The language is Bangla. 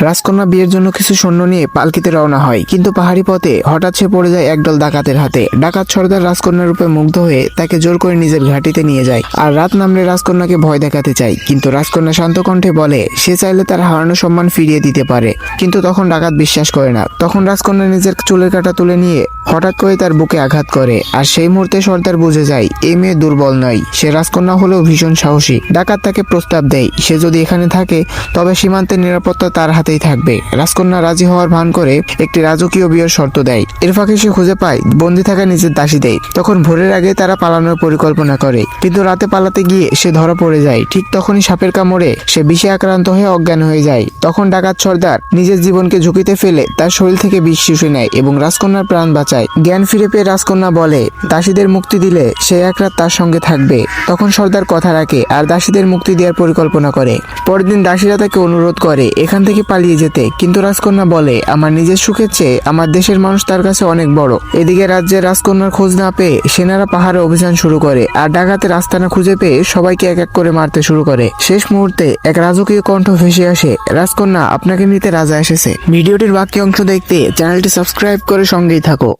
রাজকন্যা বিয়ের জন্য কিছু সৈন্য নিয়ে পালকিতে রওনা হয়, কিন্তু পাহাড়ি পথে হঠাৎ সে পড়ে যায় একদল ডাকাতের হাতে। ডাকাত সর্দার রাজকন্যার রূপে মুগ্ধ হয়ে তাকে জোর করে নিজের ঘাঁটিতে নিয়ে যায় আর রাত নামলে রাজকন্যাকে ভয় দেখাতে চায়। কিন্তু রাজকন্যা শান্ত কণ্ঠে বলে সে চাইলে তার হারানো সম্মান ফিরিয়ে দিতে পারে, কিন্তু তখন ডাকাত বিশ্বাস করে না। তখন রাজকন্যা নিজের চুলের কাঁটা তুলে নিয়ে হঠাৎ করে তার বুকে আঘাত করে, আর সেই মুহূর্তে সর্দার বুঝে যায় এই মেয়ে দুর্বল নয়, সে রাজকন্যা হলেও ভীষণ সাহসী। ডাকাত তাকে প্রস্তাব দেয় সে যদি এখানে থাকে তবে সীমান্তের নিরাপত্তা তার হাতেই থাকবে। রাজকন্যা রাজি হওয়ার ভান করে একটি রাজকীয় বিয়ের শর্ত দেয়। এর ফাঁকে সে খুঁজে পায় বন্দি থাকা নিজের দাসী দেয়। তখন ভোরের আগে তারা পালানোর পরিকল্পনা করে, কিন্তু রাতে পালাতে গিয়ে সে ধরা পড়ে যায়। ঠিক তখনই সাপের কামড়ে সে বিষে আক্রান্ত হয়ে অজ্ঞান হয়ে যায়। তখন ডাকাত সর্দার নিজের জীবনকে ঝুঁকিতে ফেলে তার শরীর থেকে বিষ শুষে নেয় এবং রাজকন্যার প্রাণ বাঁচায়। জ্ঞান ফিরে পেয়ে রাজকন্যা বলে দাসীদের মুক্তি দিলে সে এক রাত তার সঙ্গে থাকবে। তখন সর্দার কথা রাখে আর দাসীদের মুক্তি দেওয়ার পরিকল্পনা করে। পরের দিন দাসীরা তাকে অনুরোধ করে এখান থেকে পালিয়ে যেতে, কিন্তু রাজকন্যা বলে আমার নিজের সুখের চেয়ে আমার দেশের মানুষ তার কাছে অনেক বড়। এদিকে রাজ্যের রাজকন্যার খোঁজ না পেয়ে সেনারা পাহাড়ে অভিযান শুরু করে আর ডাকাতের আস্তানা খুঁজে পেয়ে সবাইকে এক এক করে মারতে শুরু করে। শেষ মুহূর্তে এক রাজকীয় কণ্ঠ ভেসে আসে, রাজকন্যা আপনাকে নিতে রাজা এসেছে। ভিডিওটির বাকি অংশ দেখতে চ্যানেলটি সাবস্ক্রাইব করে সঙ্গেই থাকো।